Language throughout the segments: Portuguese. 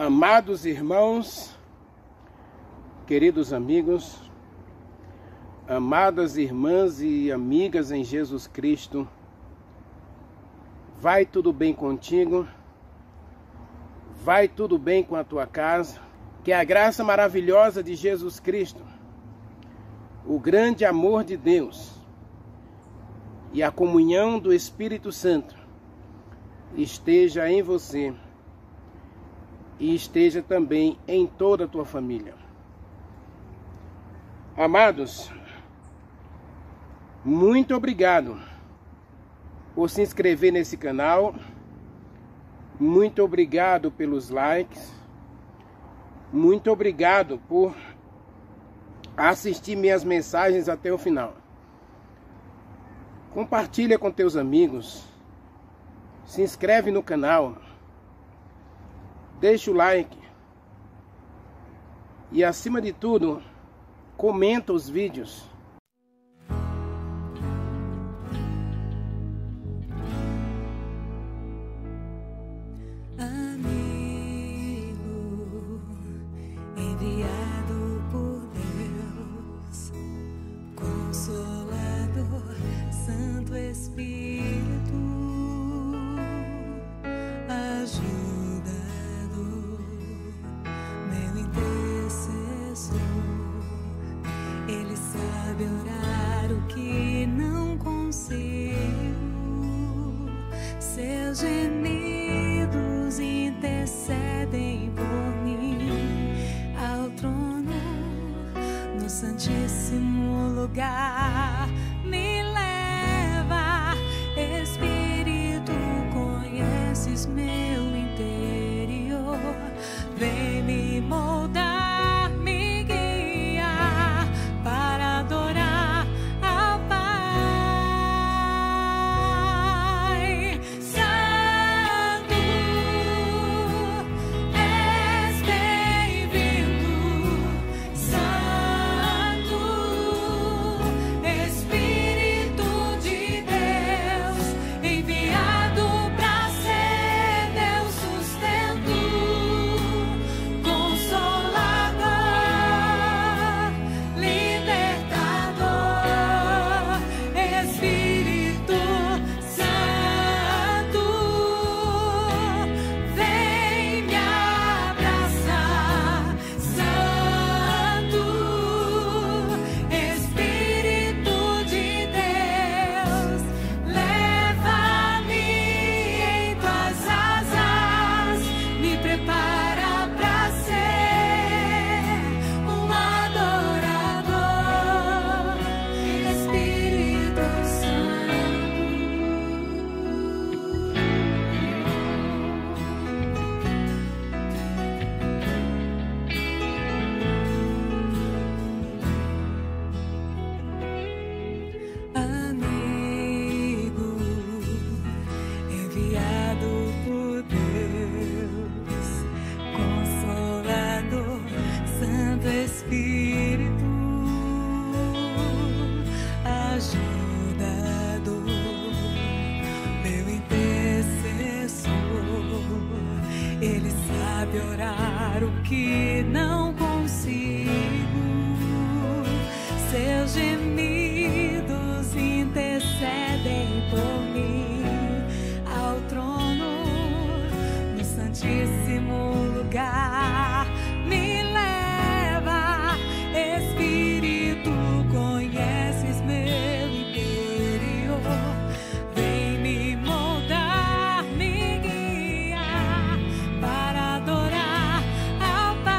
Amados irmãos, queridos amigos, amadas irmãs e amigas em Jesus Cristo, vai tudo bem contigo? Vai tudo bem com a tua casa? Que a graça maravilhosa de Jesus Cristo, o grande amor de Deus e a comunhão do Espírito Santo esteja em você e esteja também em toda a tua família. Amados, muito obrigado por se inscrever nesse canal, muito obrigado pelos likes, muito obrigado por assistir minhas mensagens até o final. Compartilha com teus amigos, se inscreve no canal, deixa o like e, acima de tudo, comenta os vídeos. Amigo enviado por Deus, Consolador, Santo Espírito, ajudador, meu intercessor. Ele sabe orar o que não consigo. Seus gemidos intercedem por mim ao trono, no santíssimo lugar. Me leva, Espírito, conheces meu interior. Vem me moldar, me guiar para adorar ao Pai. Santo, és bem-vindo. Santo, Espírito de Deus, enviado para ser teu sustento, Consolador, libertador. Espírito Santo, vem me abraçar. Santo, Espírito de Deus, leva-me em tuas asas, me prepara para ser um adorador. Espírito Santo. Amigo enviado por Deus, Consolador, Santo Espírito, ajudador, meu intercessor. Ele sabe orar o que não consigo. Seus gemidos intercedem por mim ao trono, no santíssimo lugar. Me leva, Espírito, conheces meu interior. Vem me moldar, me guiar para adorar ao Pai.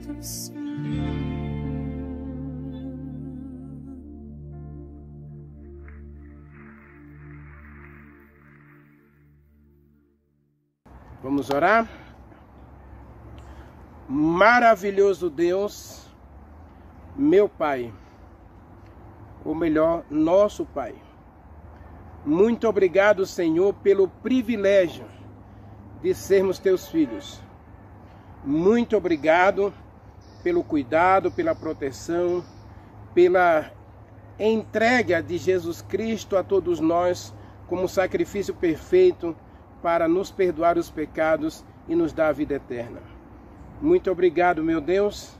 Jesus. Vamos orar? Maravilhoso Deus, meu Pai, ou melhor, nosso Pai. Muito obrigado, Senhor, pelo privilégio de sermos teus filhos. Muito obrigado pelo cuidado, pela proteção, pela entrega de Jesus Cristo a todos nós como sacrifício perfeito para nos perdoar os pecados e nos dar a vida eterna. Muito obrigado, meu Deus,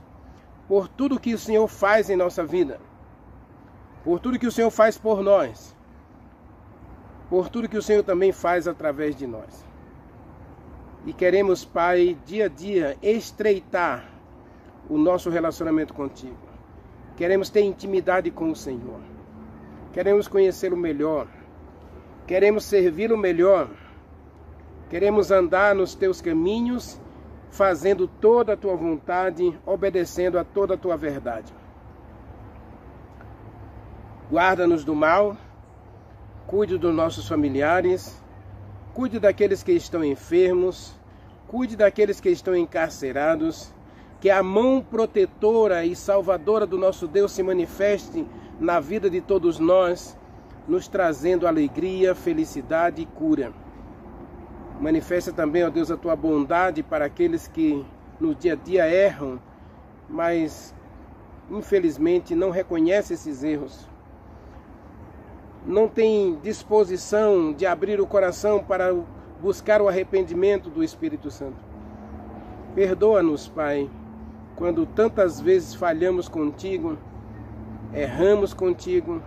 por tudo que o Senhor faz em nossa vida, por tudo que o Senhor faz por nós, por tudo que o Senhor também faz através de nós. E queremos, Pai, dia a dia estreitar o nosso relacionamento contigo. Queremos ter intimidade com o Senhor. Queremos conhecê-lo melhor. Queremos servi-lo melhor. Queremos andar nos teus caminhos, fazendo toda a tua vontade, obedecendo a toda a tua verdade. Guarda-nos do mal, cuide dos nossos familiares, cuide daqueles que estão enfermos, cuide daqueles que estão encarcerados, que a mão protetora e salvadora do nosso Deus se manifeste na vida de todos nós, nos trazendo alegria, felicidade e cura. Manifesta também, ó Deus, a tua bondade para aqueles que no dia a dia erram, mas infelizmente não reconhecem esses erros. Não tem disposição de abrir o coração para buscar o arrependimento do Espírito Santo. Perdoa-nos, Pai, quando tantas vezes falhamos contigo, erramos contigo,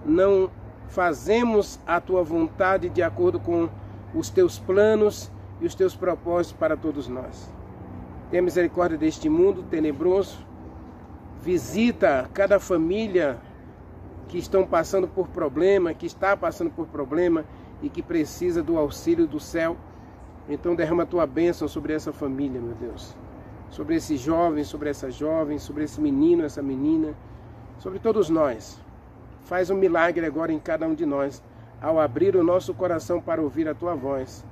não fazemos a tua vontade de acordo com os teus planos e os teus propósitos para todos nós. Tenha misericórdia deste mundo tenebroso. Visita cada família que estão passando por problema, que está passando por problema e que precisa do auxílio do céu. Então derrama a tua bênção sobre essa família, meu Deus. Sobre esse jovem, sobre essa jovem, sobre esse menino, essa menina, sobre todos nós. Faz um milagre agora em cada um de nós, ao abrir o nosso coração para ouvir a tua voz.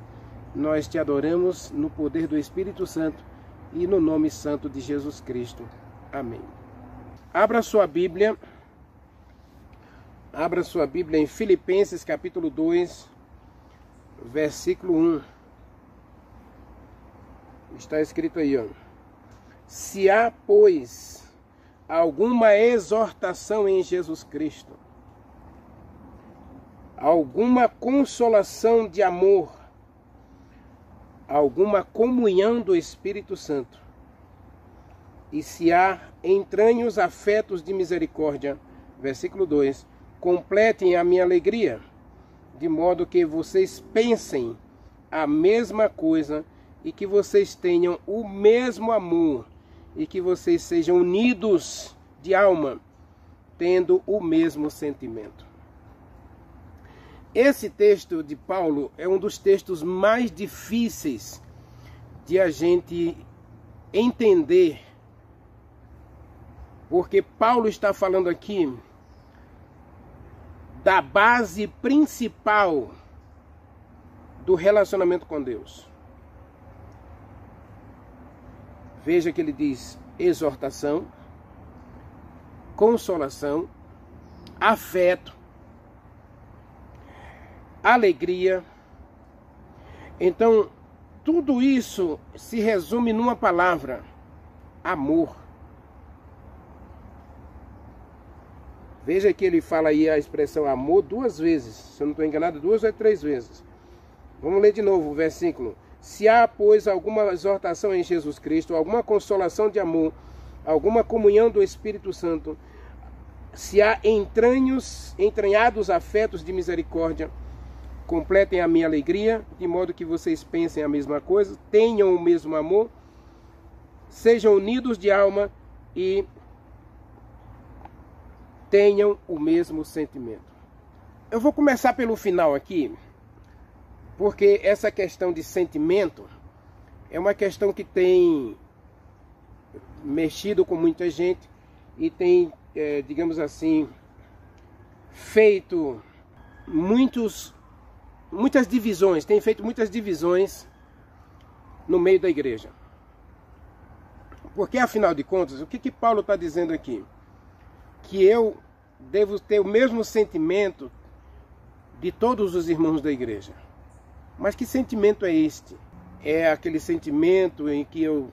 Nós te adoramos no poder do Espírito Santo e no nome santo de Jesus Cristo. Amém. Abra sua Bíblia em Filipenses capítulo 2, versículo 1. Está escrito aí, ó. Se há, pois, alguma exortação em Jesus Cristo, alguma consolação de amor, alguma comunhão do Espírito Santo, e se há entranhos afetos de misericórdia, versículo 2, completem a minha alegria, de modo que vocês pensem a mesma coisa e que vocês tenham o mesmo amor e que vocês sejam unidos de alma, tendo o mesmo sentimento. Esse texto de Paulo é um dos textos mais difíceis de a gente entender, porque Paulo está falando aqui da base principal do relacionamento com Deus. Veja que ele diz exortação, consolação, afeto, alegria. Então, tudo isso se resume numa palavra: amor. Veja que ele fala aí a expressão amor 2 vezes. Se eu não estou enganado, 2 ou 3 vezes. Vamos ler de novo o versículo. Se há, pois, alguma exortação em Jesus Cristo, alguma consolação de amor, alguma comunhão do Espírito Santo, se há entranhados afetos de misericórdia, completem a minha alegria, de modo que vocês pensem a mesma coisa, tenham o mesmo amor, sejam unidos de alma e tenham o mesmo sentimento. Eu vou começar pelo final aqui, porque essa questão de sentimento é uma questão que tem mexido com muita gente e tem, digamos assim, feito muitas divisões, tem feito muitas divisões no meio da igreja. Porque, afinal de contas, o que Paulo está dizendo aqui? Que eu devo ter o mesmo sentimento de todos os irmãos da igreja. Mas que sentimento é este? É aquele sentimento em que eu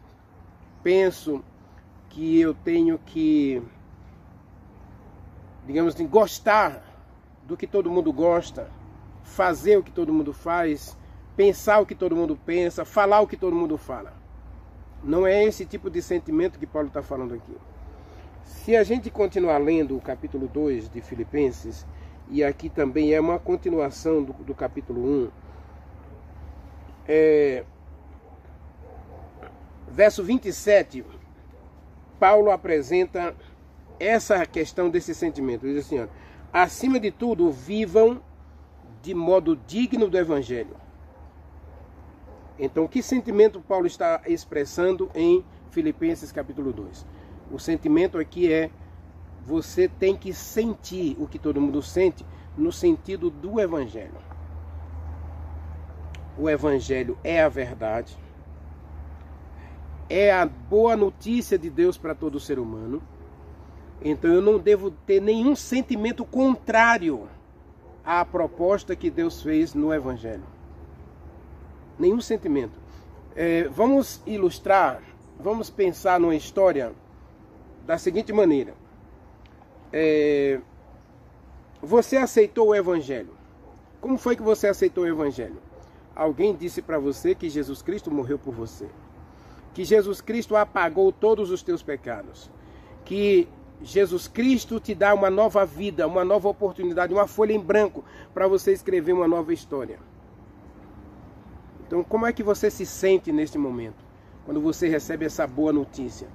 penso que eu tenho que, digamos assim, gostar do que todo mundo gosta, fazer o que todo mundo faz, pensar o que todo mundo pensa, falar o que todo mundo fala. Não é esse tipo de sentimento que Paulo está falando aqui. Se a gente continuar lendo o capítulo 2 de Filipenses, e aqui também é uma continuação do capítulo 1, verso 27, Paulo apresenta essa questão desse sentimento. Ele diz assim, ó, acima de tudo, vivam de modo digno do Evangelho. Então, que sentimento Paulo está expressando em Filipenses capítulo 2? O sentimento aqui é, você tem que sentir o que todo mundo sente no sentido do Evangelho. O Evangelho é a verdade, é a boa notícia de Deus para todo ser humano. Então eu não devo ter nenhum sentimento contrário à proposta que Deus fez no Evangelho. Nenhum sentimento. Vamos ilustrar, vamos pensar numa história da seguinte maneira. Você aceitou o Evangelho. Como foi que você aceitou o Evangelho? Alguém disse para você que Jesus Cristo morreu por você, que Jesus Cristo apagou todos os teus pecados, que Jesus Cristo te dá uma nova vida, uma nova oportunidade, uma folha em branco para você escrever uma nova história. Então, como é que você se sente neste momento, quando você recebe essa boa notícia?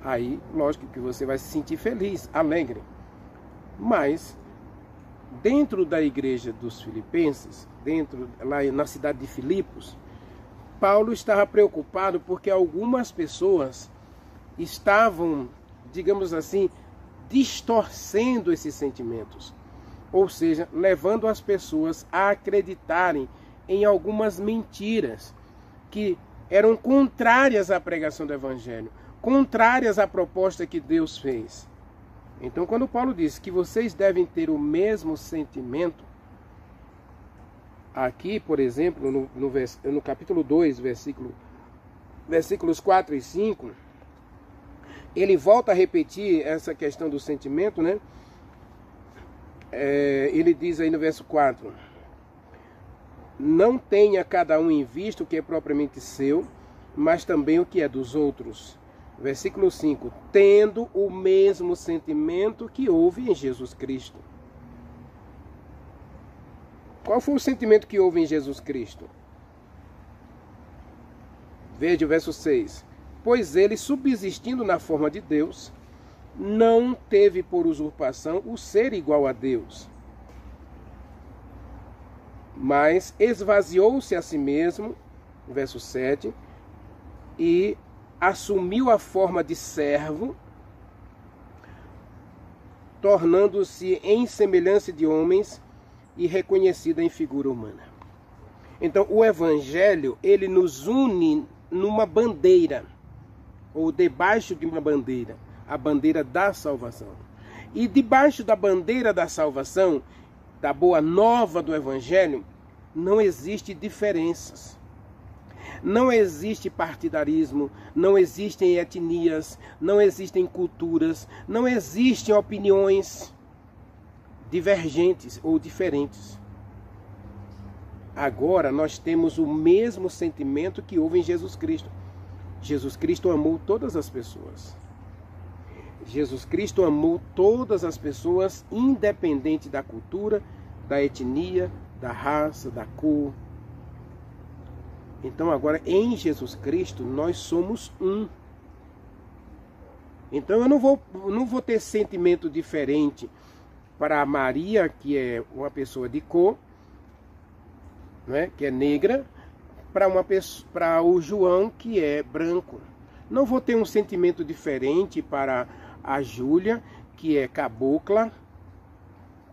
Aí, lógico que você vai se sentir feliz, alegre. Mas, dentro da igreja dos Filipenses, lá na cidade de Filipos, Paulo estava preocupado porque algumas pessoas estavam, digamos assim, distorcendo esses sentimentos. Ou seja, levando as pessoas a acreditarem em algumas mentiras que eram contrárias à pregação do Evangelho, contrárias à proposta que Deus fez. Então, quando Paulo diz que vocês devem ter o mesmo sentimento, aqui, por exemplo, no capítulo 2, versículos 4 e 5, ele volta a repetir essa questão do sentimento, né? Ele diz aí no verso 4, não tenha cada um em vista o que é propriamente seu, mas também o que é dos outros. Versículo 5, tendo o mesmo sentimento que houve em Jesus Cristo. Qual foi o sentimento que houve em Jesus Cristo? Veja o verso 6. Pois ele, subsistindo na forma de Deus, não teve por usurpação o ser igual a Deus, mas esvaziou-se a si mesmo, verso 7, e assumiu a forma de servo, tornando-se em semelhança de homens e reconhecida em figura humana. Então, o Evangelho, ele nos une numa bandeira, ou debaixo de uma bandeira, a bandeira da salvação. E debaixo da bandeira da salvação, da boa nova do Evangelho, não existe diferenças. Não existe partidarismo, não existem etnias, não existem culturas, não existem opiniões divergentes ou diferentes. Agora nós temos o mesmo sentimento que houve em Jesus Cristo. Jesus Cristo amou todas as pessoas. Jesus Cristo amou todas as pessoas, independente da cultura, da etnia, da raça, da cor. Então agora em Jesus Cristo nós somos um. Então eu não vou ter sentimento diferente para a Maria, que é uma pessoa de cor, né, que é negra, para o João, que é branco. Não vou ter um sentimento diferente para a Júlia, que é cabocla,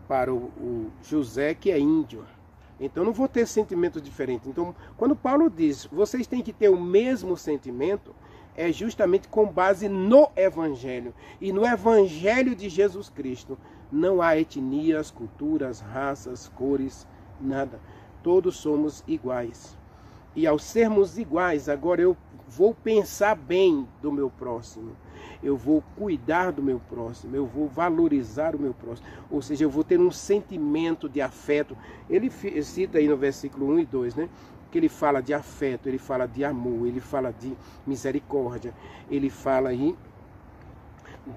para o José, que é índio. Então não vou ter sentimento diferente. Então, quando Paulo diz, vocês têm que ter o mesmo sentimento, é justamente com base no Evangelho. E no Evangelho de Jesus Cristo não há etnias, culturas, raças, cores, nada. Todos somos iguais. E ao sermos iguais, agora eu vou pensar bem do meu próximo. Eu vou cuidar do meu próximo, eu vou valorizar o meu próximo. Ou seja, eu vou ter um sentimento de afeto. Ele cita aí no versículo 1 e 2, né? Que ele fala de afeto, ele fala de amor, ele fala de misericórdia, ele fala aí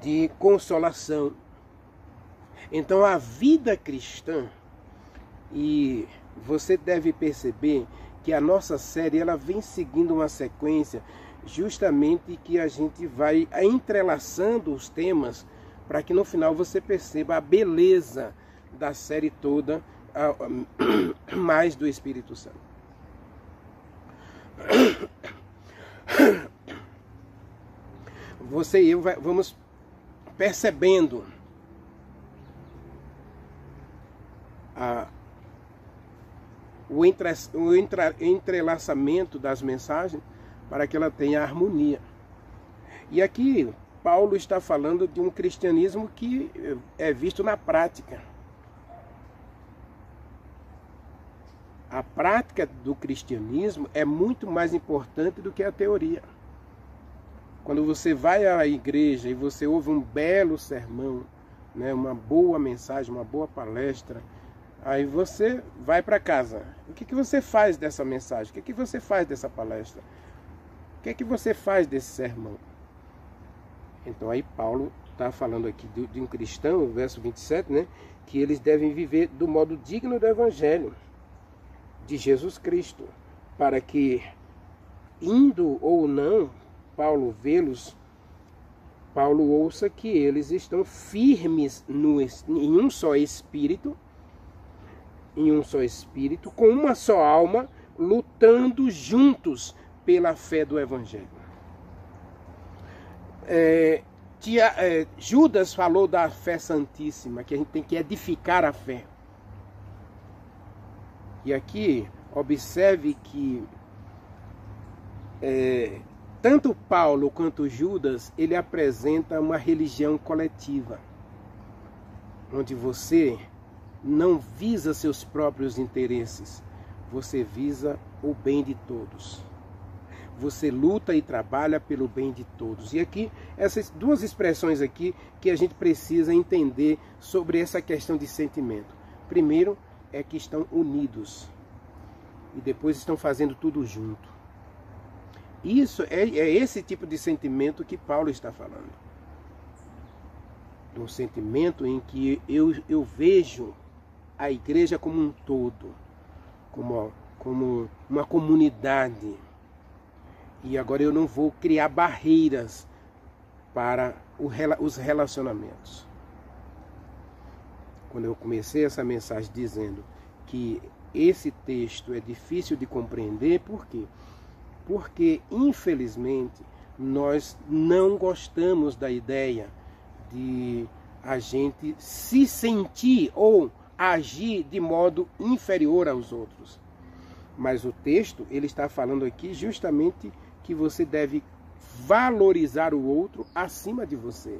de consolação. Então a vida cristã, e você deve perceber que a nossa série ela vem seguindo uma sequência justamente que a gente vai entrelaçando os temas para que no final você perceba a beleza da série toda, mais do Espírito Santo. Você e eu vamos percebendo o entrelaçamento das mensagens para que ela tenha harmonia. E aqui Paulo está falando de um cristianismo que é visto na prática. A prática do cristianismo é muito mais importante do que a teoria. Quando você vai à igreja e você ouve um belo sermão, né, uma boa mensagem, uma boa palestra, aí você vai para casa. O que você faz dessa mensagem? O que você faz dessa palestra? O que você faz desse sermão? Então aí Paulo está falando aqui de um cristão, verso 27, né, que eles devem viver do modo digno do Evangelho de Jesus Cristo, para que, indo ou não, Paulo vê-los, Paulo ouça que eles estão firmes em um só espírito, com uma só alma, lutando juntos pela fé do Evangelho. Judas falou da fé santíssima, que a gente tem que edificar a fé. E aqui, observe que tanto Paulo quanto Judas, ele apresenta uma religião coletiva, onde você não visa seus próprios interesses, você visa o bem de todos. Você luta e trabalha pelo bem de todos. E aqui, essas duas expressões aqui que a gente precisa entender sobre essa questão de sentimento. Primeiro, é que estão unidos e depois estão fazendo tudo junto. Isso é esse tipo de sentimento que Paulo está falando. Um sentimento em que eu vejo a igreja como um todo, como uma comunidade. E agora eu não vou criar barreiras para os relacionamentos. Quando eu comecei essa mensagem dizendo que esse texto é difícil de compreender, por quê? Porque, infelizmente, nós não gostamos da ideia de a gente se sentir ou agir de modo inferior aos outros. Mas o texto, ele está falando aqui justamente que você deve valorizar o outro acima de você.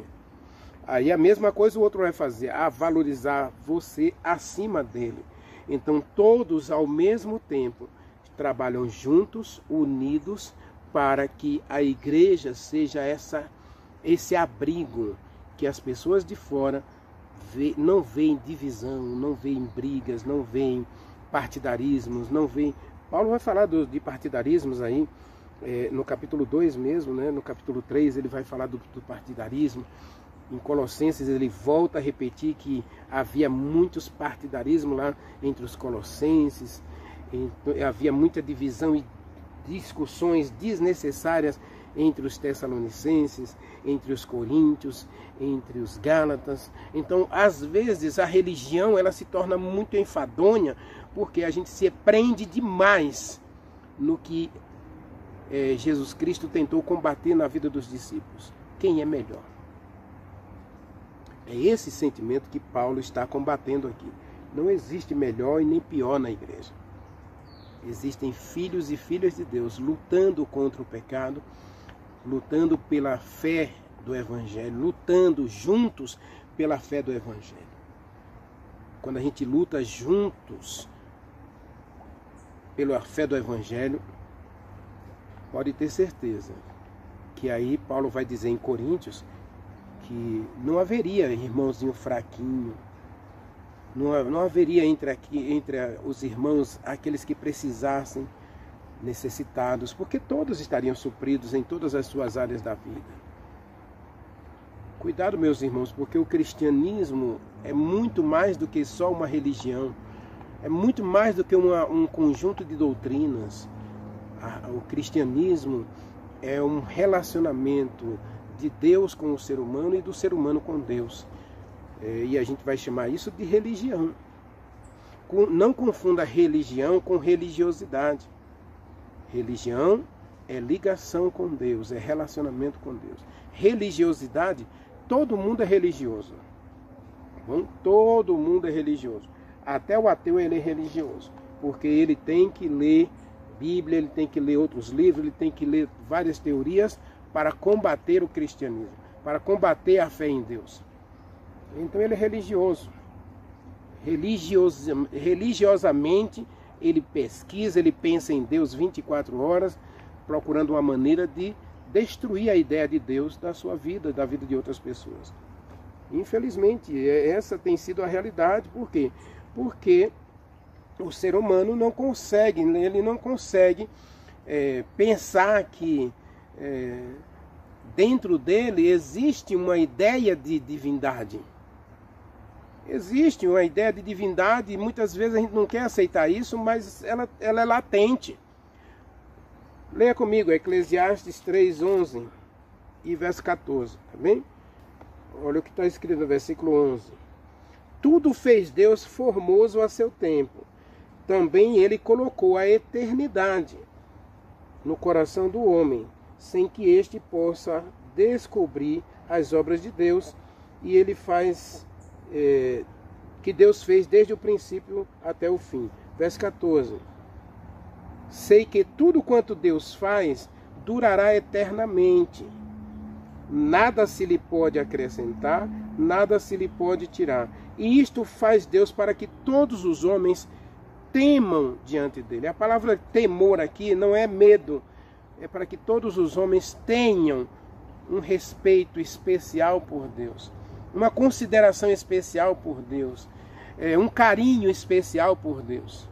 Aí a mesma coisa o outro vai fazer, valorizar você acima dele. Então todos ao mesmo tempo trabalham juntos, unidos, para que a igreja seja esse abrigo que as pessoas de fora não veem divisão, não veem brigas, não veem partidarismos, não veem... Paulo vai falar de partidarismos aí, no capítulo 2 mesmo, né? No capítulo 3 ele vai falar do partidarismo. Em Colossenses ele volta a repetir que havia muitos partidarismos lá entre os colossenses, havia muita divisão e discussões desnecessárias entre os tessalonicenses, entre os coríntios, entre os gálatas. Então, às vezes, a religião ela se torna muito enfadonha, porque a gente se prende demais no que Jesus Cristo tentou combater na vida dos discípulos. Quem é melhor? É esse sentimento que Paulo está combatendo aqui. Não existe melhor e nem pior na igreja. Existem filhos e filhas de Deus lutando contra o pecado, lutando pela fé do Evangelho, lutando juntos pela fé do Evangelho. Quando a gente luta juntos pela fé do Evangelho, pode ter certeza que aí Paulo vai dizer em Coríntios que não haveria irmãozinho fraquinho, não haveria entre os irmãos aqueles que precisassem, necessitados, porque todos estariam supridos em todas as suas áreas da vida. Cuidado, meus irmãos, porque o cristianismo é muito mais do que só uma religião, é muito mais do que um conjunto de doutrinas. O cristianismo é um relacionamento de Deus com o ser humano e do ser humano com Deus. E a gente vai chamar isso de religião. Não confunda religião com religiosidade. Religião é ligação com Deus, é relacionamento com Deus. Religiosidade, todo mundo é religioso. Bom, todo mundo é religioso. Até o ateu ele é religioso, porque ele tem que ler Bíblia, ele tem que ler outros livros, ele tem que ler várias teorias para combater o cristianismo, para combater a fé em Deus. Então ele é religioso. Religiosamente, ele pesquisa, ele pensa em Deus 24 horas, procurando uma maneira de destruir a ideia de Deus da sua vida, da vida de outras pessoas. Infelizmente, essa tem sido a realidade. Por quê? Porque o ser humano não consegue, pensar que dentro dele existe uma ideia de divindade. Existe uma ideia de divindade e muitas vezes a gente não quer aceitar isso, mas ela é latente. Leia comigo Eclesiastes 3:11 e verso 14, tá bem? Olha o que está escrito no versículo 11. Tudo fez Deus formoso a seu tempo. Também ele colocou a eternidade no coração do homem, sem que este possa descobrir as obras de Deus. E ele faz que Deus fez desde o princípio até o fim. Verso 14. Sei que tudo quanto Deus faz durará eternamente. Nada se lhe pode acrescentar, nada se lhe pode tirar. E isto faz Deus para que todos os homens temam diante dele. A palavra temor aqui não é medo, é para que todos os homens tenham um respeito especial por Deus, uma consideração especial por Deus, um carinho especial por Deus,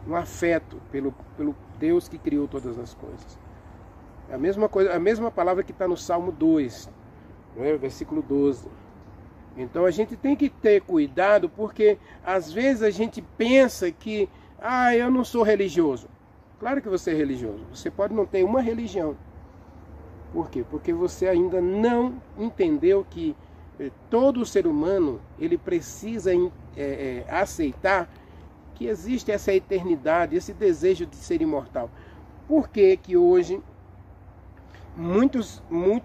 um afeto pelo Deus que criou todas as coisas. É a mesma coisa, a mesma palavra que está no Salmo 2, versículo 12. Então a gente tem que ter cuidado, porque às vezes a gente pensa que eu não sou religioso. Claro que você é religioso. Você pode não ter uma religião. Por quê? Porque você ainda não entendeu que todo ser humano ele precisa aceitar que existe essa eternidade, esse desejo de ser imortal. Por que hoje muitos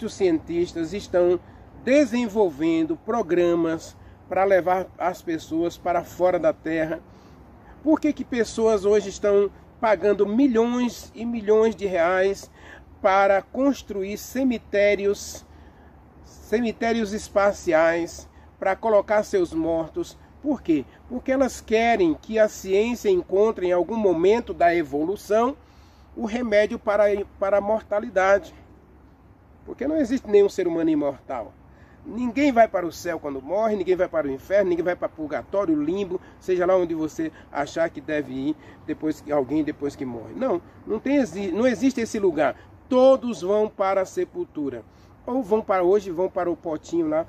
cientistas estão desenvolvendo programas para levar as pessoas para fora da Terra? Por que pessoas hoje estão pagando milhões e milhões de reais para construir cemitérios espaciais, para colocar seus mortos? Por quê? Porque elas querem que a ciência encontre em algum momento da evolução o remédio para a mortalidade. Porque não existe nenhum ser humano imortal. Ninguém vai para o céu quando morre, ninguém vai para o inferno, ninguém vai para purgatório, limbo, seja lá onde você achar que deve ir depois que morre. Não existe esse lugar. Todos vão para a sepultura. Ou vão para o potinho lá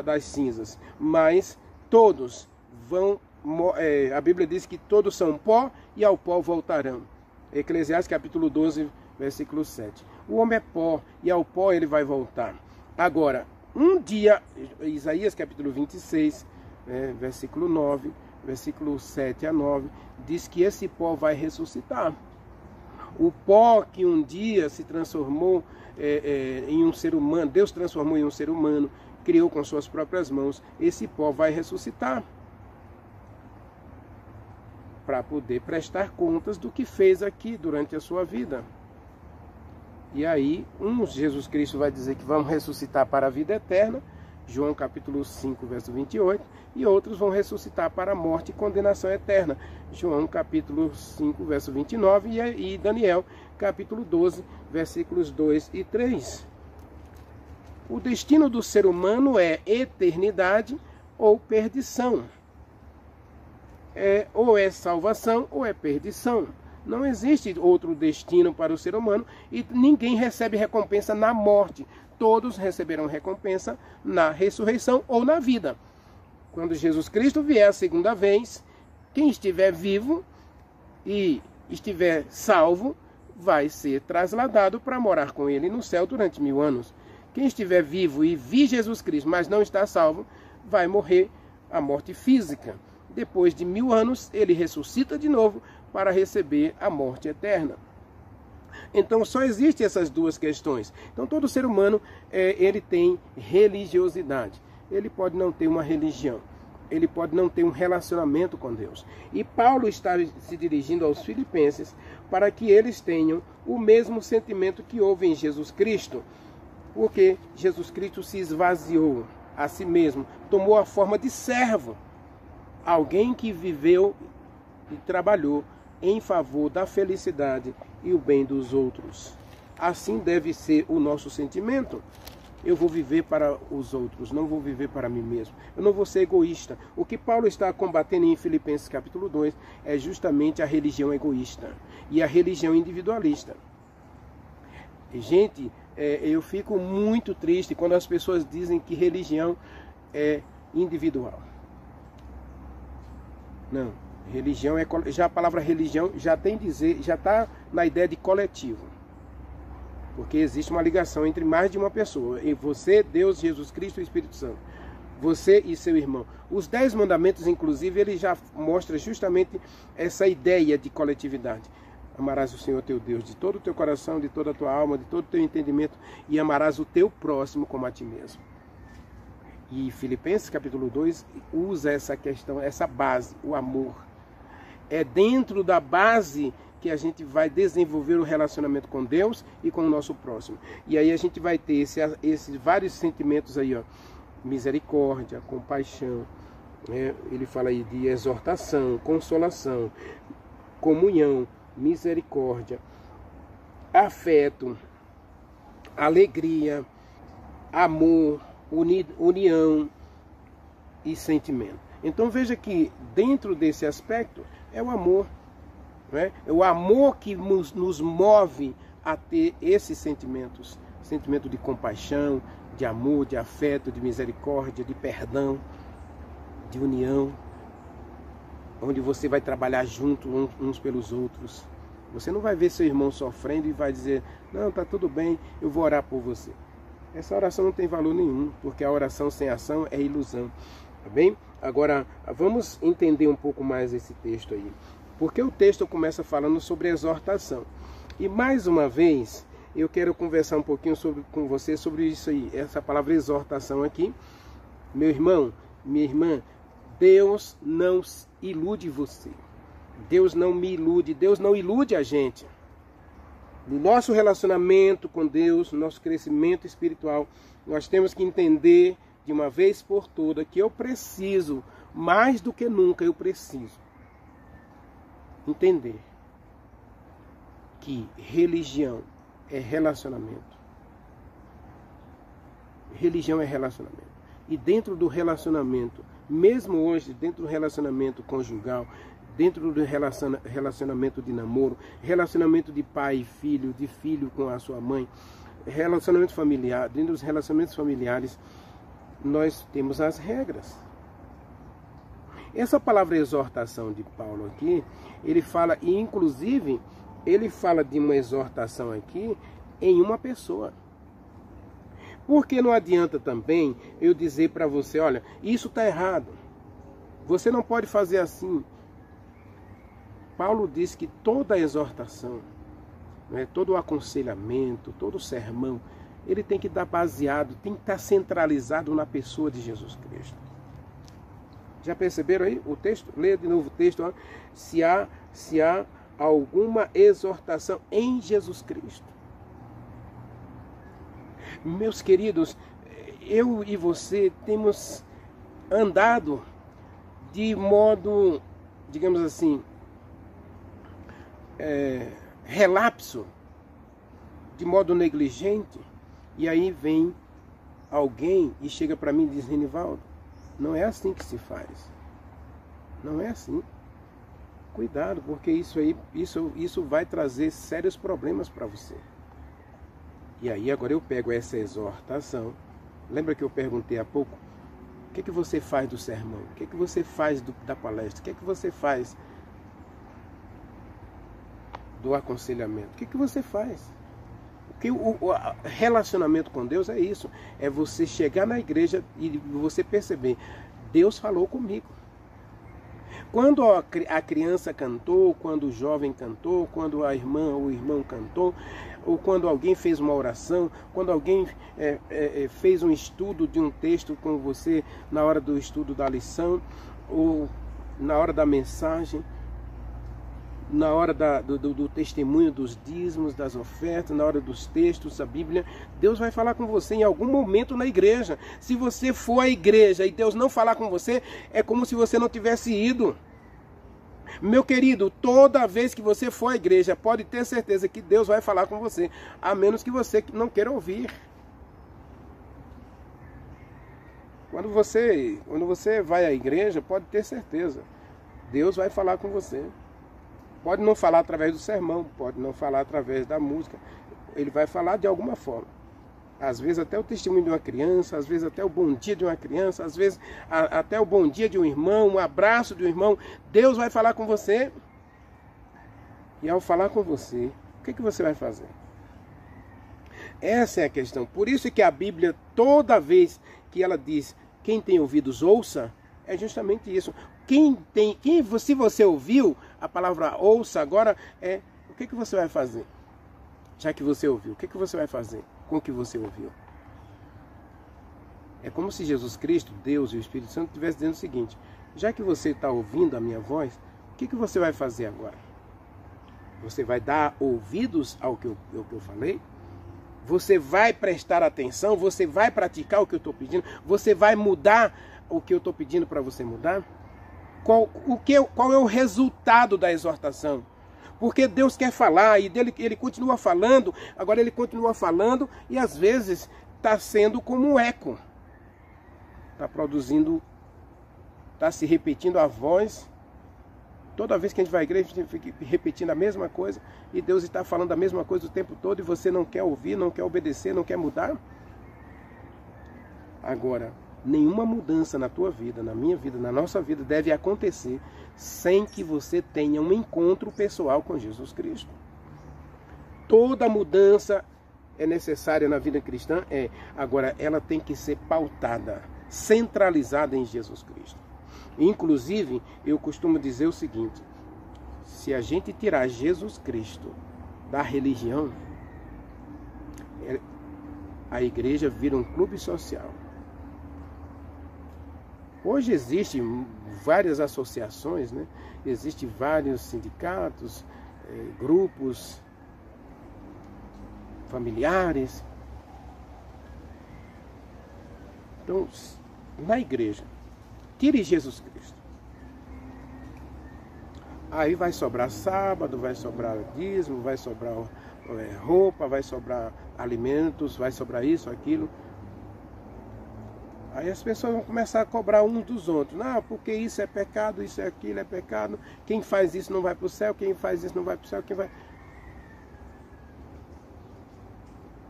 das cinzas. Mas todos vão, a Bíblia diz que todos são pó e ao pó voltarão. Eclesiastes capítulo 12, versículo 7. O homem é pó e ao pó ele vai voltar. Agora, um dia, Isaías capítulo 26, versículo 9, versículo 7 a 9, diz que esse pó vai ressuscitar. O pó que um dia se transformou em um ser humano, Deus transformou em um ser humano, criou com suas próprias mãos, esse pó vai ressuscitar para poder prestar contas do que fez aqui durante a sua vida. E aí, Jesus Cristo vai dizer que vão ressuscitar para a vida eterna, João capítulo 5, verso 28, e outros vão ressuscitar para a morte e condenação eterna, João capítulo 5, verso 29, e Daniel capítulo 12, versículos 2 e 3. O destino do ser humano é eternidade ou perdição. Ou é salvação ou é perdição. Não existe outro destino para o ser humano e ninguém recebe recompensa na morte. Todos receberão recompensa na ressurreição ou na vida. Quando Jesus Cristo vier a segunda vez, quem estiver vivo e estiver salvo vai ser trasladado para morar com ele no céu durante 1000 anos. Quem estiver vivo e vir Jesus Cristo, mas não está salvo, vai morrer a morte física. Depois de 1000 anos, ele ressuscita de novo para receber a morte eterna. Então, só existem essas duas questões. Então, todo ser humano, ele tem religiosidade. Ele pode não ter uma religião. Ele pode não ter um relacionamento com Deus. E Paulo está se dirigindo aos filipenses para que eles tenham o mesmo sentimento que houve em Jesus Cristo. Porque Jesus Cristo se esvaziou a si mesmo, tomou a forma de servo. Alguém que viveu e trabalhou em favor da felicidade e o bem dos outros. Assim deve ser o nosso sentimento. Eu vou viver para os outros, não vou viver para mim mesmo. Eu não vou ser egoísta. O que Paulo está combatendo em Filipenses capítulo 2 é justamente a religião egoísta e a religião individualista. Gente, eu fico muito triste quando as pessoas dizem que religião é individual. Não, religião já a palavra religião já está na ideia de coletivo. Porque existe uma ligação entre mais de uma pessoa. E você, Deus, Jesus Cristo e o Espírito Santo. Você e seu irmão. Os 10 mandamentos, inclusive, ele já mostra justamente essa ideia de coletividade. Amarás o Senhor teu Deus de todo o teu coração, de toda a tua alma, de todo o teu entendimento, e amarás o teu próximo como a ti mesmo. E Filipenses capítulo 2 usa essa questão, essa base, o amor. É dentro da base que a gente vai desenvolver o relacionamento com Deus e com o nosso próximo. E aí a gente vai ter esses vários sentimentos aí, ó. Misericórdia, compaixão, ele fala aí de exortação, consolação, comunhão, misericórdia, afeto, alegria, amor, união e sentimento. Então veja que dentro desse aspecto é o amor. É o amor que nos move a ter esses sentimentos. Sentimento de compaixão, de amor, de afeto, de misericórdia, de perdão, de união. Onde você vai trabalhar junto uns pelos outros. Você não vai ver seu irmão sofrendo e vai dizer, não, tá tudo bem, eu vou orar por você. Essa oração não tem valor nenhum, porque a oração sem ação é ilusão. Tá bem? Agora, vamos entender um pouco mais esse texto aí. Porque o texto começa falando sobre exortação. E mais uma vez, eu quero conversar um pouquinho com você sobre isso aí. Essa palavra exortação aqui. Meu irmão, minha irmã, Deus não ilude você. Deus não me ilude. Deus não ilude a gente. No nosso relacionamento com Deus, no nosso crescimento espiritual, nós temos que entender de uma vez por todas que eu preciso, mais do que nunca eu preciso, entender que religião é relacionamento. Religião é relacionamento. E dentro do relacionamento, mesmo hoje, dentro do relacionamento conjugal, dentro do relacionamento de namoro, relacionamento de pai e filho, de filho com a sua mãe, relacionamento familiar, dentro dos relacionamentos familiares, nós temos as regras. Essa palavra exortação de Paulo aqui, ele fala, e inclusive, ele fala de uma exortação aqui em uma pessoa. Porque não adianta também eu dizer para você, olha, isso está errado. Você não pode fazer assim. Paulo diz que toda exortação né? Todo o aconselhamento, todo o sermão, ele tem que estar baseado, tem que estar centralizado na pessoa de Jesus Cristo. Já perceberam aí o texto? Leia de novo o texto. Ó. Se há alguma exortação em Jesus Cristo. Meus queridos, eu e você temos andado de modo, digamos assim, relapso, de modo negligente, e aí vem alguém e chega para mim e diz: Renivaldo, não é assim que se faz. Não é assim. Cuidado, porque isso vai trazer sérios problemas para você. E aí agora eu pego essa exortação. Lembra que eu perguntei há pouco? O que você faz do sermão? O que você faz da palestra? O que você faz do aconselhamento? O que você faz? Porque o relacionamento com Deus é isso. É você chegar na igreja e você perceber: Deus falou comigo. Quando a criança cantou, quando o jovem cantou, quando a irmã ou o irmão cantou, ou quando alguém fez uma oração, quando alguém fez um estudo de um texto com você na hora do estudo da lição, ou na hora da mensagem, na hora do testemunho dos dízimos, das ofertas, na hora dos textos da Bíblia, Deus vai falar com você em algum momento na igreja. Se você for à igreja e Deus não falar com você, é como se você não tivesse ido. Meu querido, toda vez que você for à igreja, pode ter certeza que Deus vai falar com você, a menos que você não queira ouvir. Quando você vai à igreja, pode ter certeza, Deus vai falar com você. Pode não falar através do sermão, pode não falar através da música. Ele vai falar de alguma forma. Às vezes até o testemunho de uma criança, às vezes até o bom dia de uma criança, às vezes até o bom dia de um irmão, um abraço de um irmão. Deus vai falar com você. E ao falar com você, o que você vai fazer? Essa é a questão. Por isso que a Bíblia, toda vez que ela diz: quem tem ouvidos, ouça, é justamente isso. Se você ouviu, a palavra ouça agora é: o que você vai fazer? Já que você ouviu, o que você vai fazer com o que você ouviu? É como se Jesus Cristo, Deus e o Espírito Santo estivessem dizendo o seguinte: já que você está ouvindo a minha voz, o que você vai fazer agora? Você vai dar ouvidos ao que eu falei? Você vai prestar atenção? Você vai praticar o que eu estou pedindo? Você vai mudar o que eu estou pedindo para você mudar? Qual é o resultado da exortação? Porque Deus quer falar e ele continua falando, agora ele continua falando e às vezes está sendo como um eco. Está produzindo, está se repetindo a voz. Toda vez que a gente vai à igreja, a gente fica repetindo a mesma coisa e Deus está falando a mesma coisa o tempo todo e você não quer ouvir, não quer obedecer, não quer mudar. Agora, nenhuma mudança na tua vida, na minha vida, na nossa vida deve acontecer sem que você tenha um encontro pessoal com Jesus Cristo. Toda mudança é necessária na vida cristã, agora ela tem que ser pautada, centralizada em Jesus Cristo. Inclusive, eu costumo dizer o seguinte: se a gente tirar Jesus Cristo da religião, a igreja vira um clube social. Hoje existem várias associações, né? Existem vários sindicatos, grupos familiares. Então, na igreja, tire Jesus Cristo. Aí vai sobrar sábado, vai sobrar dízimo, vai sobrar roupa, vai sobrar alimentos, vai sobrar isso, aquilo. Aí as pessoas vão começar a cobrar uns dos outros. Não, porque isso é pecado, isso é aquilo, é pecado. Quem faz isso não vai para o céu, quem faz isso não vai para o céu, quem vai...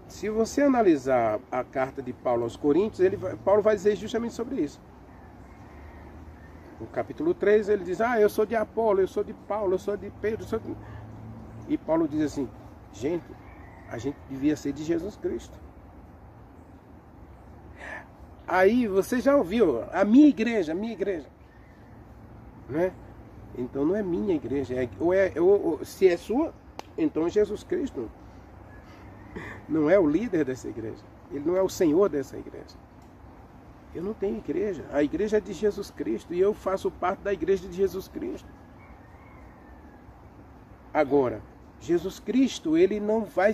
Se você analisar a carta de Paulo aos Coríntios, Paulo vai dizer justamente sobre isso. No capítulo 3 ele diz: eu sou de Apolo, eu sou de Paulo, eu sou de Pedro, E Paulo diz assim: gente, a gente devia ser de Jesus Cristo. Aí você já ouviu, a minha igreja, né? Então não é minha igreja, ou se é sua, Então Jesus Cristo não é o líder dessa igreja. Ele não é o Senhor dessa igreja. Eu não tenho igreja. A igreja é de Jesus Cristo e eu faço parte da igreja de Jesus Cristo. Agora, Jesus Cristo, ele não vai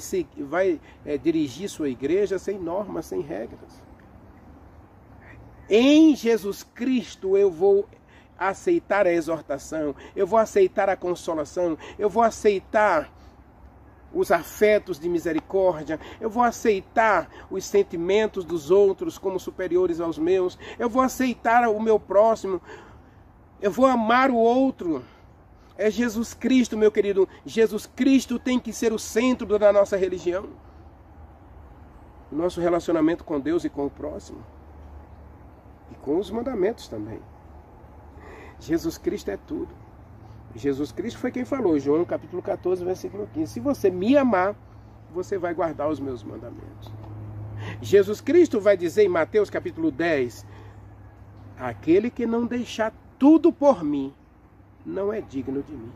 dirigir sua igreja sem normas, sem regras. Em Jesus Cristo eu vou aceitar a exortação, eu vou aceitar a consolação, eu vou aceitar os afetos de misericórdia, eu vou aceitar os sentimentos dos outros como superiores aos meus, eu vou aceitar o meu próximo, eu vou amar o outro. É Jesus Cristo, meu querido. Jesus Cristo tem que ser o centro da nossa religião. O nosso relacionamento com Deus e com o próximo. E com os mandamentos também. Jesus Cristo é tudo. Jesus Cristo foi quem falou, João capítulo 14, versículo 15. Se você me amar, você vai guardar os meus mandamentos. Jesus Cristo vai dizer em Mateus capítulo 10, aquele que não deixar tudo por mim, não é digno de mim.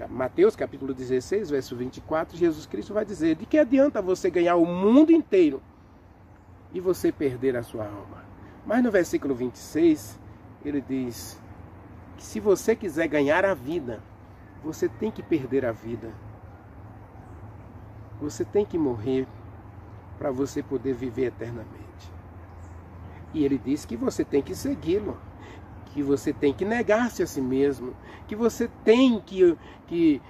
Mateus capítulo 16, verso 24, Jesus Cristo vai dizer, de que adianta você ganhar o mundo inteiro e você perder a sua alma? Mas no versículo 26, ele diz que se você quiser ganhar a vida, você tem que perder a vida. Você tem que morrer para você poder viver eternamente. E ele diz que você tem que segui-lo, que você tem que negar-se a si mesmo, que você tem que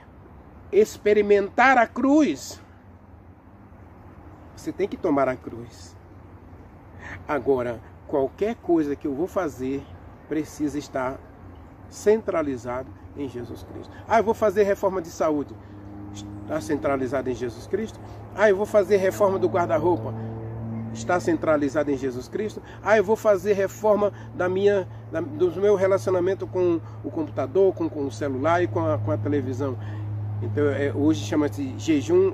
experimentar a cruz. Você tem que tomar a cruz. Agora, qualquer coisa que eu vou fazer precisa estar centralizado em Jesus Cristo. Eu vou fazer reforma de saúde. Está centralizado em Jesus Cristo? Eu vou fazer reforma do guarda-roupa. Está centralizado em Jesus Cristo? Eu vou fazer reforma do meu relacionamento com o computador, com o celular e com a televisão. Então, hoje chama-se jejum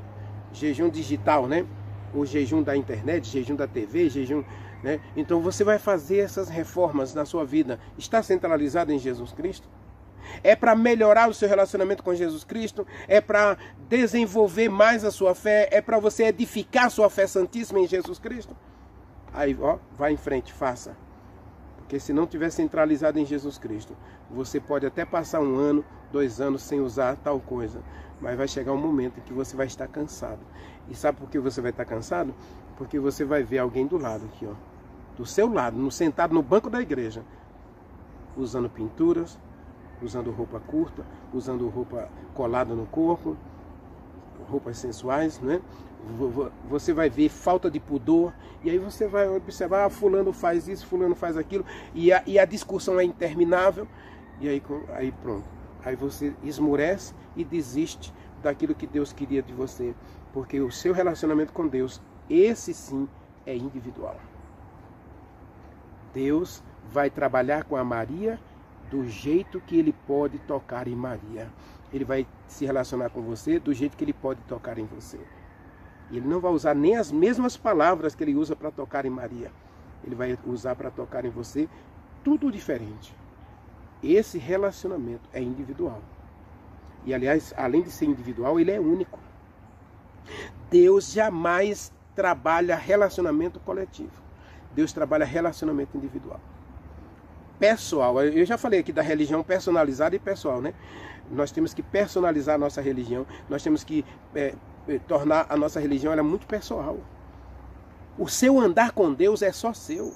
digital, né? O jejum da internet, jejum da TV, jejum, né? Então você vai fazer essas reformas na sua vida. Está centralizado em Jesus Cristo? É para melhorar o seu relacionamento com Jesus Cristo? É para desenvolver mais a sua fé? É para você edificar a sua fé santíssima em Jesus Cristo? Aí, vai em frente, faça. Porque se não tiver centralizado em Jesus Cristo, você pode até passar 1 ano, 2 anos sem usar tal coisa. Mas vai chegar um momento em que você vai estar cansado. E sabe por que você vai estar cansado? Porque você vai ver alguém do lado aqui, do seu lado, sentado no banco da igreja, usando pinturas, usando roupa curta, usando roupa colada no corpo, roupas sensuais, né? Você vai ver falta de pudor, e aí você vai observar, fulano faz isso, fulano faz aquilo, e a discussão é interminável, e aí pronto. Aí você esmurece e desiste daquilo que Deus queria de você, porque o seu relacionamento com Deus, esse sim, é individual. Deus vai trabalhar com a Maria do jeito que Ele pode tocar em Maria. Ele vai se relacionar com você do jeito que Ele pode tocar em você. E Ele não vai usar nem as mesmas palavras que Ele usa para tocar em Maria. Ele vai usar para tocar em você tudo diferente. Esse relacionamento é individual. E aliás, além de ser individual, ele é único. Deus jamais trabalha relacionamento coletivo. Deus trabalha relacionamento individual. Pessoal, eu já falei aqui da religião personalizada e pessoal, né? Nós temos que personalizar a nossa religião, nós temos que tornar a nossa religião muito pessoal. O seu andar com Deus é só seu.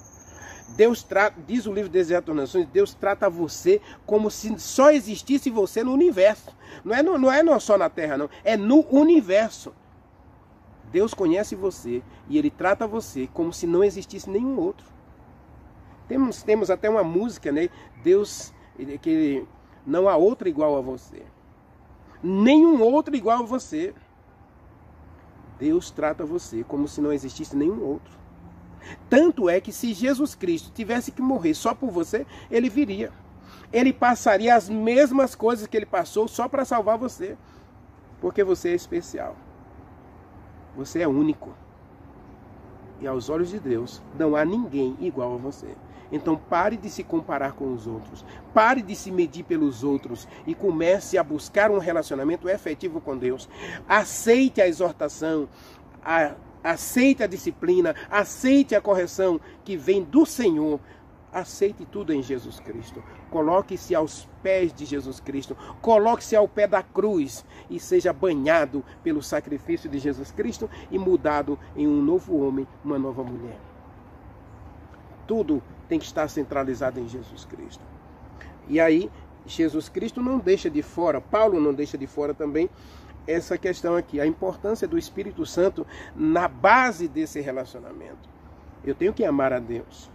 Deus diz o livro das Nações, Deus trata você como se só existisse você no universo. Não é só na Terra, não. É no universo. Deus conhece você e Ele trata você como se não existisse nenhum outro. Temos até uma música, né? Deus, que não há outro igual a você. Nenhum outro igual a você. Deus trata você como se não existisse nenhum outro. Tanto é que se Jesus Cristo tivesse que morrer só por você, Ele viria. Ele passaria as mesmas coisas que Ele passou só para salvar você. Porque você é especial. Você é único. E aos olhos de Deus, não há ninguém igual a você. Então pare de se comparar com os outros. Pare de se medir pelos outros e comece a buscar um relacionamento efetivo com Deus. Aceite a exortação, aceite a disciplina, aceite a correção que vem do Senhor. Aceite tudo em Jesus Cristo. Coloque-se aos pés de Jesus Cristo. Coloque-se ao pé da cruz e seja banhado pelo sacrifício de Jesus Cristo e mudado em um novo homem, uma nova mulher. Tudo tem que estar centralizado em Jesus Cristo. E aí, Jesus Cristo não deixa de fora, Paulo não deixa de fora também essa questão aqui, a importância do Espírito Santo na base desse relacionamento. Eu tenho que amar a Deus.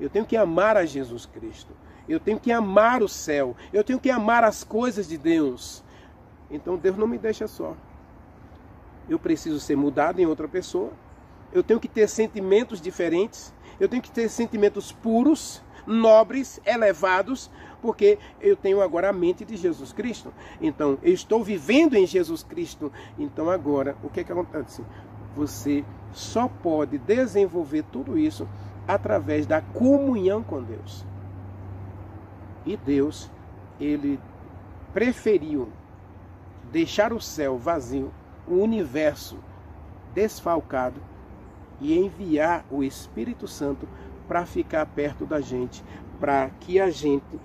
Eu tenho que amar a Jesus Cristo. Eu tenho que amar o céu. Eu tenho que amar as coisas de Deus. Então Deus não me deixa só. Eu preciso ser mudado em outra pessoa. Eu tenho que ter sentimentos diferentes. Eu tenho que ter sentimentos puros, nobres, elevados, porque eu tenho agora a mente de Jesus Cristo. Então, eu estou vivendo em Jesus Cristo. Então agora, o que acontece? Você só pode desenvolver tudo isso através da comunhão com Deus. E Deus, Ele preferiu deixar o céu vazio, o universo desfalcado, e enviar o Espírito Santo para ficar perto da gente, para que a gente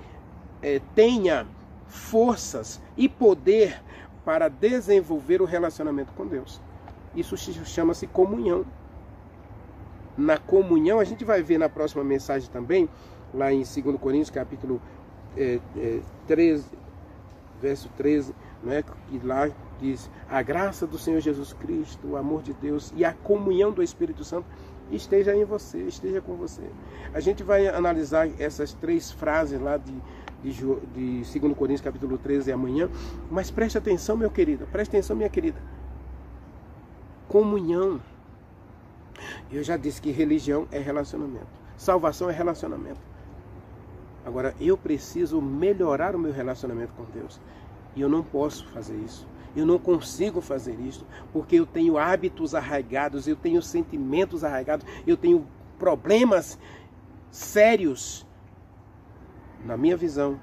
tenha forças e poder para desenvolver o relacionamento com Deus. Isso chama-se comunhão. Na comunhão, a gente vai ver na próxima mensagem também, lá em 2 Coríntios, capítulo 13, verso 13, né, que lá diz: a graça do Senhor Jesus Cristo, o amor de Deus e a comunhão do Espírito Santo esteja em você, esteja com você. A gente vai analisar essas 3 frases lá de 2 Coríntios, capítulo 13 amanhã, mas preste atenção, meu querido, preste atenção, minha querida. Comunhão. Eu já disse que religião é relacionamento. Salvação é relacionamento. Agora, eu preciso melhorar o meu relacionamento com Deus. E eu não posso fazer isso. Eu não consigo fazer isso. Porque eu tenho hábitos arraigados, eu tenho sentimentos arraigados, eu tenho problemas sérios na minha visão,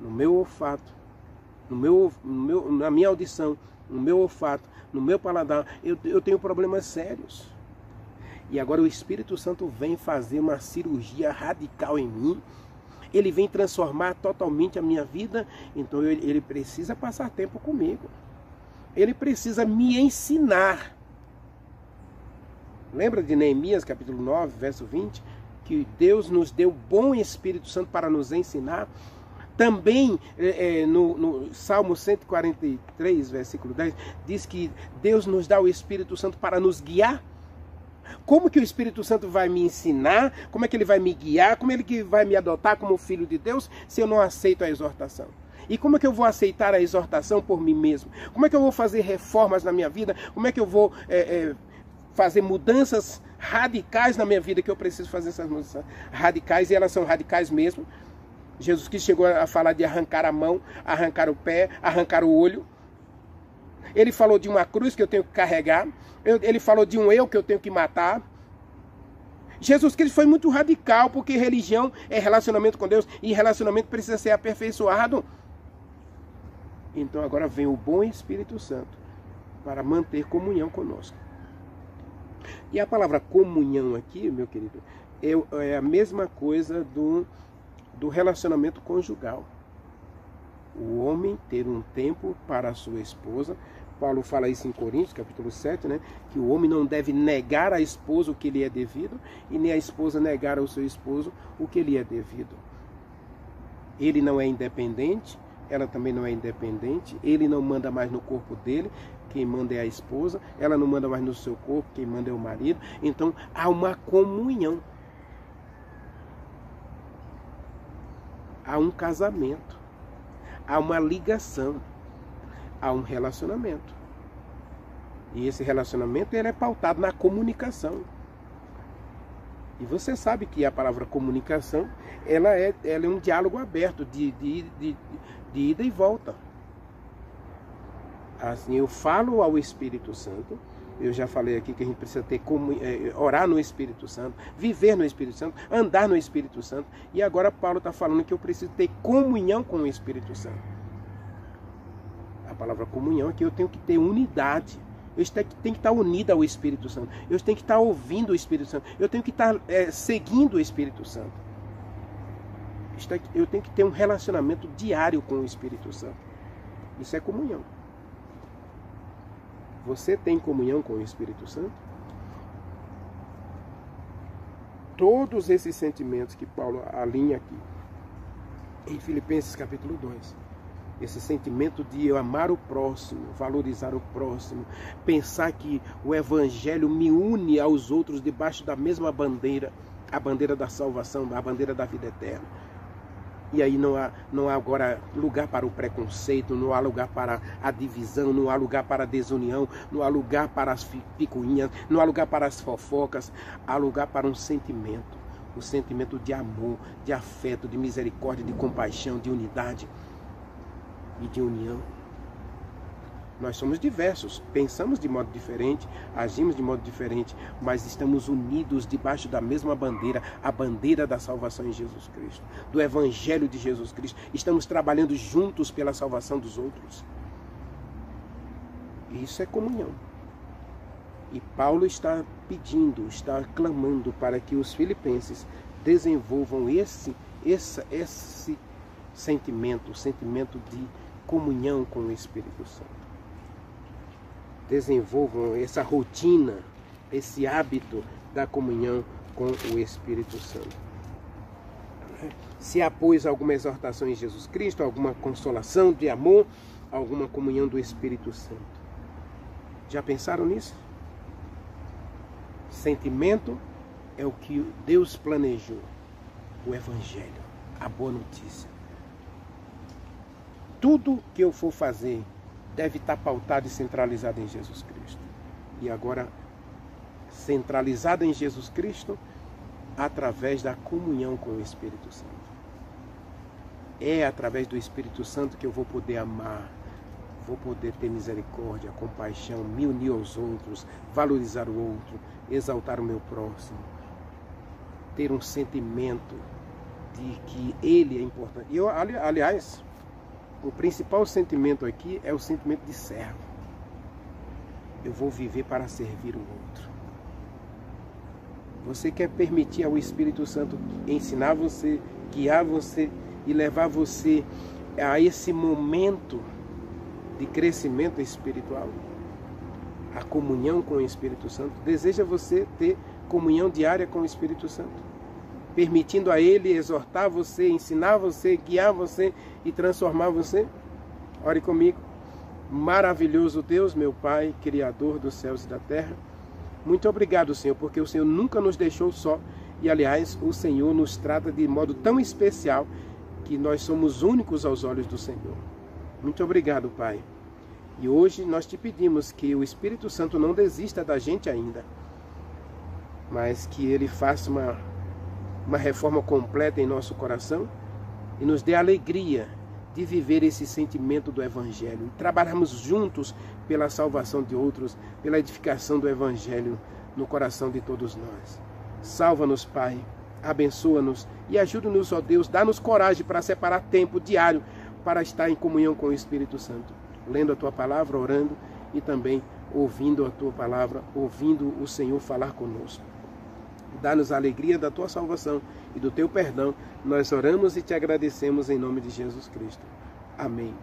no meu olfato, na minha audição, no meu olfato, no meu paladar. Eu tenho problemas sérios. E agora o Espírito Santo vem fazer uma cirurgia radical em mim. Ele vem transformar totalmente a minha vida. Então ele precisa passar tempo comigo. Ele precisa me ensinar. Lembra de Neemias capítulo 9, verso 20? Que Deus nos deu bom Espírito Santo para nos ensinar. Também no Salmo 143, versículo 10, diz que Deus nos dá o Espírito Santo para nos guiar. Como que o Espírito Santo vai me ensinar? Como é que ele vai me guiar? Como é que ele vai me adotar como filho de Deus se eu não aceito a exortação? E como é que eu vou aceitar a exortação por mim mesmo? Como é que eu vou fazer reformas na minha vida? Como é que eu vou fazer mudanças radicais na minha vida, que eu preciso fazer essas mudanças radicais, e elas são radicais mesmo? Jesus Cristo chegou a falar de arrancar a mão, arrancar o pé, arrancar o olho. Ele falou de uma cruz que eu tenho que carregar. Ele falou de um eu que eu tenho que matar. Jesus Cristo foi muito radical, porque religião é relacionamento com Deus, e relacionamento precisa ser aperfeiçoado. Então agora vem o bom Espírito Santo para manter comunhão conosco. E a palavra comunhão aqui, meu querido, é a mesma coisa do relacionamento conjugal. O homem ter um tempo para a sua esposa. Paulo fala isso em Coríntios, capítulo 7, né? Que o homem não deve negar à esposa o que lhe é devido, e nem a esposa negar ao seu esposo o que lhe é devido. Ele não é independente, ela também não é independente, ele não manda mais no corpo dele, quem manda é a esposa, ela não manda mais no seu corpo, quem manda é o marido. Então há uma comunhão, há um casamento, há uma ligação, há um relacionamento. E esse relacionamento ele é pautado na comunicação. E você sabe que a palavra comunicação ela é um diálogo aberto de ida e volta. Assim, eu falo ao Espírito Santo Eu já falei aqui que a gente precisa ter orar no Espírito Santo, viver no Espírito Santo, andar no Espírito Santo. E agora Paulo está falando que eu preciso ter comunhão com o Espírito Santo. A palavra comunhão é que eu tenho que ter unidade. Eu tenho que estar unido ao Espírito Santo. Eu tenho que estar ouvindo o Espírito Santo. Eu tenho que estar seguindo o Espírito Santo. Eu tenho que ter um relacionamento diário com o Espírito Santo. Isso é comunhão. Você tem comunhão com o Espírito Santo? Todos esses sentimentos que Paulo alinha aqui em Filipenses capítulo 2, esse sentimento de eu amar o próximo, valorizar o próximo, pensar que o Evangelho me une aos outros debaixo da mesma bandeira, a bandeira da salvação, a bandeira da vida eterna. E aí não há agora lugar para o preconceito, não há lugar para a divisão, não há lugar para a desunião, não há lugar para as picuinhas, não há lugar para as fofocas, há lugar para um sentimento, o sentimento de amor, de afeto, de misericórdia, de compaixão, de unidade e de união. Nós somos diversos, pensamos de modo diferente, agimos de modo diferente, mas estamos unidos debaixo da mesma bandeira, a bandeira da salvação em Jesus Cristo, do Evangelho de Jesus Cristo. Estamos trabalhando juntos pela salvação dos outros. Isso é comunhão. E Paulo está pedindo, está clamando para que os filipenses desenvolvam esse sentimento, o sentimento de comunhão com o Espírito Santo. Desenvolvam essa rotina, esse hábito da comunhão com o Espírito Santo. Se após alguma exortação em Jesus Cristo, alguma consolação de amor, alguma comunhão do Espírito Santo. Já pensaram nisso? Sentimento é o que Deus planejou, o Evangelho, a boa notícia. Tudo que eu for fazer deve estar pautado e centralizado em Jesus Cristo. E agora, centralizado em Jesus Cristo, através da comunhão com o Espírito Santo. É através do Espírito Santo que eu vou poder amar, vou poder ter misericórdia, compaixão, me unir aos outros, valorizar o outro, exaltar o meu próximo, ter um sentimento de que ele é importante. E eu, aliás, o principal sentimento aqui é o sentimento de servo. Eu vou viver para servir o outro. Você quer permitir ao Espírito Santo ensinar você, guiar você e levar você a esse momento de crescimento espiritual? A comunhão com o Espírito Santo. Deseja você ter comunhão diária com o Espírito Santo? Permitindo a Ele exortar você, ensinar você, guiar você e transformar você? Ore comigo. Maravilhoso Deus, meu Pai, Criador dos céus e da terra. Muito obrigado, Senhor, porque o Senhor nunca nos deixou só. E, aliás, o Senhor nos trata de modo tão especial que nós somos únicos aos olhos do Senhor. Muito obrigado, Pai. E hoje nós te pedimos que o Espírito Santo não desista da gente ainda, mas que Ele faça uma reforma completa em nosso coração e nos dê a alegria de viver esse sentimento do Evangelho e trabalharmos juntos pela salvação de outros, pela edificação do Evangelho no coração de todos nós. Salva-nos, Pai, abençoa-nos e ajuda-nos, ó Deus, dá-nos coragem para separar tempo diário para estar em comunhão com o Espírito Santo, lendo a Tua Palavra, orando e também ouvindo a Tua Palavra, ouvindo o Senhor falar conosco. Dá-nos a alegria da Tua salvação e do Teu perdão. Nós oramos e Te agradecemos em nome de Jesus Cristo. Amém.